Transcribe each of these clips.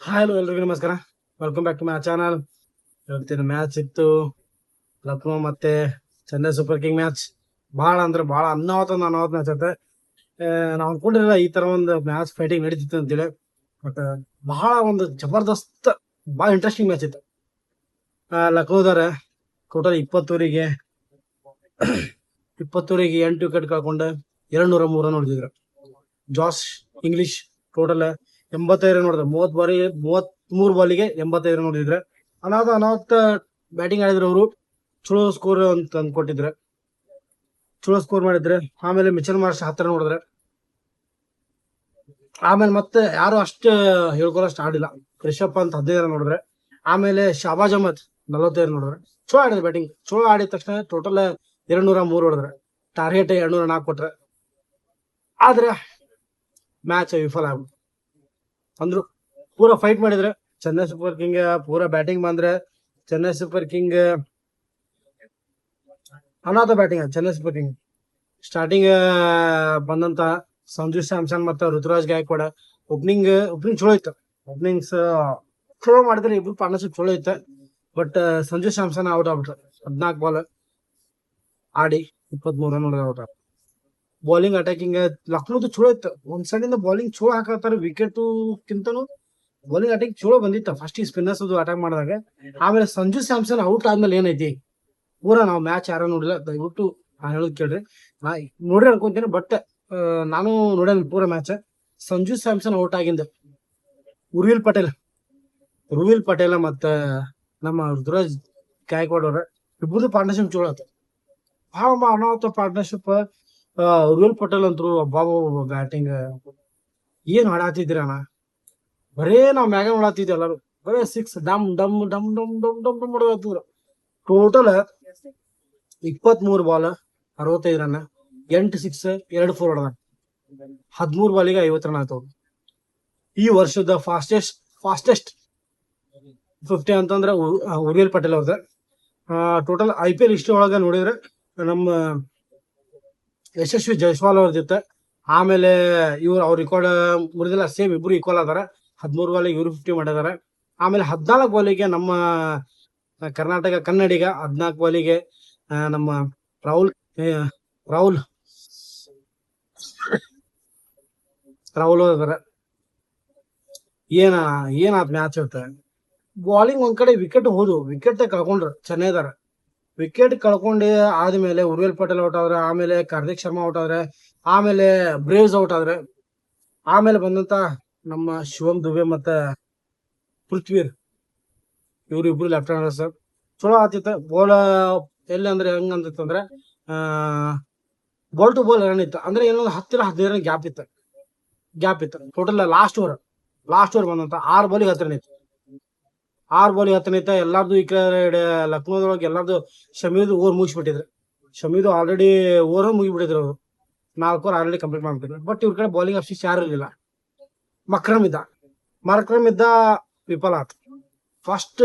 Hello ಎಲ್ರಿಗೂ ನಮಸ್ಕಾರ. Welcome back to my channel. ಇವತ್ತಿನ ಮ್ಯಾಚ್ ಇತ್ತು ಲಕ್ನೋ ಮತ್ತೆ ಚೆನ್ನೈ ಸೂಪರ್ ಕಿಂಗ್ ಮ್ಯಾಚ್. ಭಾಳ ಅಂದ್ರೆ ಭಾಳ ಅನಾಹುತ ಮ್ಯಾಚ್ ಐತೆ. ನಾವು ಅನ್ಕೊಂಡಿರಲಿಲ್ಲ ಈ ತರ ಒಂದು ಮ್ಯಾಚ್ ಫೈಟಿಂಗ್ ನಡೀತಿತ್ತು ಅಂತೇಳಿ. ಬಟ್ ಬಹಳ ಒಂದು ಜಬರ್ದಸ್ತ್ ಭಾಳ ಇಂಟ್ರೆಸ್ಟಿಂಗ್ ಮ್ಯಾಚ್ ಇತ್ತು. ಲಕ್ನೋದವ್ರೆ ಟೋಟಲ್ 20 ಓವರಿಗೆ 8 ವಿಕೆಟ್ ಕಳ್ಕೊಂಡು 203 ರನ್ ಹೊಡೆದಿದ್ರು. ಜಾಸ್ ಇಂಗ್ಲಿಷ್ ಟೋಟಲ್ 85 ರನ್ ಹೊಡೆದ್ರು. 33 ಬಾಲಿಗೆ 85 ರನ್ ಹೊಡೆದಿದ್ರೆ. ಅನಾಹುತ ಬ್ಯಾಟಿಂಗ್ ಆಡಿದ್ರು ಅವರು. ಚಲೋ ಸ್ಕೋರ್ ಅಂತ ಅಂದ್ಕೊಟ್ಟಿದ್ರೆ, ಚಲೋ ಸ್ಕೋರ್ ಮಾಡಿದ್ರೆ. ಆಮೇಲೆ ಮಿಚೆಲ್ ಮಾರ್ಷ್ 10 ರನ್ ಹೊಡೆದ್ರೆ. ಆಮೇಲೆ ಮತ್ತೆ ಯಾರು ಅಷ್ಟು ಹೇಳ್ಕೊಳಷ್ಟು ಆಡಿಲ್ಲ. ರಿಷಬ್ ಪಂತ್ 15 ರನ್ ಹೊಡೆದ್ರೆ. ಆಮೇಲೆ ಶಹಬಾಜ್ ಅಹ್ಮದ್ 45 ರನ್ ಹೊಡೆದ್ರೆ. ಚಲೋ ಆಡಿದ್ರೆ ಬ್ಯಾಟಿಂಗ್. ಚಲೋ ಆಡಿದ ತಕ್ಷಣ ಟೋಟಲ್ 203 ಹೊಡೆದ್ರೆ. ಟಾರ್ಗೆಟ್ 204 ಕೊಟ್ರೆ. ಆದ್ರೆ ಮ್ಯಾಚ್ ವಿಫಲ ಆಗ್ಬಿಟ್ಟು ಅಂದ್ರು. ಪೂರಾ ಫೈಟ್ ಮಾಡಿದ್ರೆ ಚೆನ್ನೈ ಸೂಪರ್ ಕಿಂಗ್. ಪೂರಾ ಬ್ಯಾಟಿಂಗ್ ಬಂದ್ರೆ ಚೆನ್ನೈ ಸೂಪರ್ ಕಿಂಗ್ ಅನಾಥ batting. Chennai super king starting ಬಂದಂತ ಸಂಜು ಸ್ಯಾಮ್ಸನ್ ಮತ್ತು ಋತುರಾಜ್ ಗಾಯಕ್ವಾಡ್ ಓಪನಿಂಗ್ ಚಲೋ ಇತ್ತು. ಓಪನಿಂಗ್ಸ್ ಚಲೋ ಮಾಡಿದ್ರೆ ಇಬ್ರು ಪಾರ್ಟ್ನರ್ಶಿಪ್ ಚಲೋ ಇತ್ತು. ಬಟ್ ಸಂಜು ಸ್ಯಾಮ್ಸನ್ ಔಟ್ ಆಗ್ಬಿಟ್ರು. 14 ಬಾಲ್ ಆಡಿ 23 ರನ್ ಹೊಡೆದ ಔಟ್. ಬೌಲಿಂಗ್ ಅಟ್ಯಾಕಿಂಗ್ ಲಕ್ನೋದು ಚಲೋ ಇತ್ತು. ಒಂದ್ ಸೈಡಿಂದ ಬೌಲಿಂಗ್ ಚಲೋ ಹಾಕತ್ತಾರ. ವಿಕೆಟ್ಕಿಂತನೂ ಬೌಲಿಂಗ್ ಅಟ್ಯಾಕ್ ಚಲೋ ಬಂದಿತ್ತು ಫಸ್ಟ್ ಈ ಸ್ಪಿನ್ನರ್ಸ್ ಅಟ್ಯಾಕ್ ಮಾಡಿದಾಗ. ಆಮೇಲೆ ಸಂಜು ಸ್ಯಾಮ್ಸನ್ ಔಟ್ ಆದ್ಮೇಲೆ ಏನೈತಿ ಪೂರಾ ನಾವು ಮ್ಯಾಚ್ ಯಾರು ನೋಡಿಲ್ಲ. ದಯವಿಟ್ಟು ನಾನು ಹೇಳೋದು ಕೇಳ್ರಿ. ನಾ ನೋಡ್ರಿ ಅನ್ಕೊಂತೀನಿ, ಬಟ್ ನಾನು ನೋಡೇನ್ ಪೂರಾ ಮ್ಯಾಚ್. ಸಂಜು ಸ್ಯಾಮ್ಸನ್ ಔಟ್ ಆಗಿಂದ ರುವಿಲ್ ಪಟೇಲ್ ಮತ್ತ ನಮ್ಮ ಋತುರಾಜ್ ಗಾಯಕ್ವಾಡ್ ಅವ್ರ ಇಬ್ಬರದು ಪಾರ್ಟ್ನರ್ಶಿಪ್ ಚಲೋ ಆಯ್ತು. ಭಾಳ ಅನಾಹುತ ಪಾರ್ಟ್ನರ್ಶಿಪ್. ರುವಿಲ್ ಪಟೇಲ್ ಅಂತರು ಬಾಬು ಬ್ಯಾಟಿಂಗ್ ಏನ್ ಆಡಾತಿದ್ರಿ ಅಣ್ಣ. ಬರೇ ನಾವ್ ಮ್ಯಾಗ ನೋಡಾತಿದ್ವಿ ಎಲ್ಲಾರು. ಬರೇ 6 ಡಮ್ ಡಮ್ ಡಮ್ ಡಮ್ ಡಮ್ ಡಮ್ ಡಮ್ ಹೊಡೆದಿದ್ರು. ಟೋಟಲ್ 23 ಬಾಲ್ 65 ರನ್, 8 ಸಿಕ್ಸ್ 2 4 ಹೊಡೆದ. 13 ಬಾಲಿಗೆ 50 ರನ್ ಆಯ್ತು. ಈ ವರ್ಷದ ಫಾಸ್ಟೆಸ್ಟ್ 50 ಅಂತಂದ್ರೆ ಉರ್ವಿಲ್ ಪಟೇಲ್ ಅವ್ರದ. ಟೋಟಲ್ IPL ಹಿಸ್ಟ್ರಿ ಒಳಗ ನೋಡಿದ್ರೆ ನಮ್ಮ ಯಶಸ್ವಿ ಜೈಸ್ವಾಲ್ ಅವ್ರದಿತ್ತ. ಆಮೇಲೆ ಅವ್ರ ರೆಕಾರ್ಡ್ ಮುರಿದಿಲ್ಲ. ಸೇಮ್ ಇಬ್ರು ಈಕ್ವಲ್ ಅದಾರ. 13 ಬಾಲಿಗೆ ಇವ್ರು 50 ಮಾಡಿದಾರ. ಆಮೇಲೆ 14 ಬಾಲಿಗೆ ನಮ್ಮ ಕನ್ನಡಿಗ 14 ಬಾಲಿಗೆ ನಮ್ಮ ರಾಹುಲ್ ಅದಾರ. ಏನಾದ್ ಮ್ಯಾಚ್ ಇರ್ತ. ಬಾಲಿಂಗ್ ಒಂದ್ ಕಡೆ ವಿಕೆಟ್ ಕಳ್ಕೊಂಡ್ರು ಚೆನ್ನೈದಾರ. ವಿಕೆಟ್ ಕಳ್ಕೊಂಡು ಆದ್ಮೇಲೆ ಉರ್ವಿಲ್ ಪಟೇಲ್ ಔಟ್ ಆದ್ರೆ. ಆಮೇಲೆ ಕಾರ್ತಿಕ್ ಶರ್ಮಾ ಔಟ್ ಆದ್ರೆ. ಆಮೇಲೆ ಬ್ರೇವ್ಸ್ ಔಟ್ ಆದ್ರೆ. ಆಮೇಲೆ ಬಂದಂತ ನಮ್ಮ ಶಿವಮ್ ದುಬೆ ಮತ್ತೆ ಪೃಥ್ವೀರ್ ಇವ್ರಿಬ್ರು ಲೆಫ್ಟ್ ಹ್ಯಾಂಡರ್ ಸರ್. ಚಲೋ ಆತಿತ್ತು. ಬಾಲ್ ಎಲ್ಲಿ ಅಂದ್ರೆ ಹೆಂಗ್ ಅಂತಿತ್ತಂದ್ರೆ ಬಾಲ್ ಟು ಬಾಲ್ ರನ್ ಇತ್ತು. ಅಂದ್ರೆ ಏನೊಂದು 10-15 ರನ್ ಗ್ಯಾಪ್ ಇತ್ತು. ಟೋಟಲ್ ಲಾಸ್ಟ್ ಓವರ್ ಬಂದಂತ 6 ಬಾಲಿಗೆ 10 ರನ್ ಇತ್ತು. 6 ಬಾಲಿಗೆ 10 ರನ್ ಇತ್ತು. ಎಲ್ಲಾರ್ದು ಈ ಕಡೆ ಲಕ್ನೋದೊಳಗೆ ಎಲ್ಲಾರ್ದು ಶಮೀದು ಓವರ್ ಮುಗಿಸ್ಬಿಟ್ಟಿದ್ರು. ಶಮೀದು ಆಲ್ರೆಡಿ ಓವರ್ ಮುಗಿಬಿಟ್ಟಿದ್ರು. ಅವರು 4 ಓವರ್ ಆಲ್ರೆಡಿ ಕಂಪ್ಲೀಟ್ ಮಾಡ್ಬಿಟ್ಟಿದ್ರು. ಬಟ್ ಇವ್ರ ಕಡೆ ಬೌಲಿಂಗ್ ಆಪ್ಷನ್ಸ್ ಯಾರು ಇರಲಿಲ್ಲ. ಮಕ್ರಮ್ ಇದ್ದ ವಿಫಲ ಆಯ್ತು. ಫಸ್ಟ್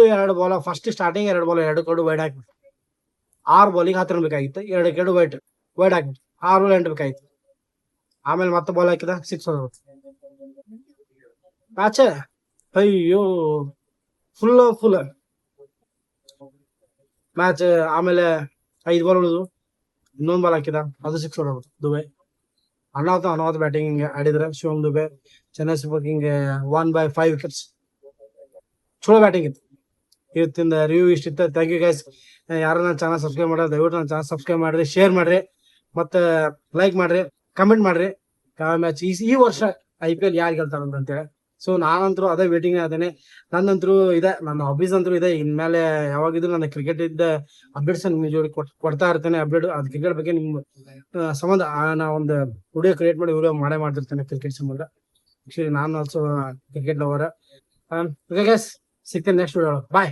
ಸ್ಟಾರ್ಟಿಂಗ್ 2 ಬಾಲ್ 2 ಕಡೆ ವೈಡ್ ಹಾಕ್ಬಿಟ್ಟು 6 ಬಾಲಿಗೆ 10 ರನ್ ಬೇಕಾಗಿತ್ತು. 2 ಕಡೆ ವೈಡ್ ಹಾಕ್ಬಿಟ್ಟು 6 ಬಾಲ್ 8 ಬೇಕಾಗಿತ್ತು. ಆಮೇಲೆ ಮತ್ತೆ ಬಾಲ್ ಹಾಕಿದ 6 ಹೊಡೆದ್ಬಿಟ್ಟು ಮ್ಯಾಚ್ ಅಯ್ಯೋ ಫುಲ್ ಮ್ಯಾಚ್. ಆಮೇಲೆ 5 ಬಾಲ್ ಉಳಿದು ಇನ್ನೊಂದು ಬಾಲ್ ಹಾಕಿದ, ಅದು 6 ಹೊಡೆದ್ಬಿಟ್ಟು ದುಬೆ. ಅನಾಹುತ ಬ್ಯಾಟಿಂಗ್ ಆಡಿದ್ರೆ Shivam Dube. Chennai super king 1/5 wickets. ಚಲೋ ಬ್ಯಾಟಿಂಗ್ ಇತ್ತು. ಇವತ್ತಿಂದ ರಿವ್ಯೂ ಇಷ್ಟಿತ್ತು. Thank you guys. ಯಾರು ನನ್ನ ಚಾನಲ್ ಸಬ್ಸ್ಕ್ರೈಬ್ ಮಾಡೋದು ದಯವಿಟ್ಟು ನನ್ನ ಚಾನಲ್ ಸಬ್ಸ್ಕ್ರೈಬ್ ಮಾಡ್ರಿ, ಶೇರ್ ಮಾಡ್ರಿ, ಮತ್ತೆ ಲೈಕ್ ಮಾಡ್ರಿ, ಕಮೆಂಟ್ ಮಾಡ್ರಿ. ಯಾವ ಮ್ಯಾಚ್ ಈ ವರ್ಷ IPL ಯಾರು ಗೆಲ್ತಾರಂತ ಅಂತೇಳಿ. ಸೊ ನಾನಂತರೂ ಅದೇ ವೇಟಿಂಗ್ ಅದೇನೆ. ನನ್ನ ಹಾಬೀಸ್ ಅಂತೂ ಇದೆ. ಇನ್ಮೇಲೆ ಯಾವಾಗಿದ್ರು ನನ್ನ ಕ್ರಿಕೆಟ್ ಇದ್ದ ಅಪ್ಡೇಟ್ಸ್ ನಿಮ್ಮ ಜೋಡಿ ಕೊಡ್ತಾ ಇರ್ತೇನೆ. ಅಪ್ಡೇಟ್ ಅದು ಕ್ರಿಕೆಟ್ ಬಗ್ಗೆ ನಿಮ್ ಸಂಬಂಧ ನಾ ಒಂದು ವಿಡಿಯೋ ಕ್ರಿಯೇಟ್ ಮಾಡಿ ವಿಡಿಯೋ ಮಾಡ್ತಿರ್ತೇನೆ ಕ್ರಿಕೆಟ್ ಸಂಬಂಧ. ಆಕ್ಚುಲಿ ನಾನು ಆಲ್ಸೋ ಕ್ರಿಕೆಟ್ ಲವರ್. ಸಿಗ್ತೇನೆ ನೆಕ್ಸ್ಟ್ ವಿಡಿಯೋ. ಬಾಯ್.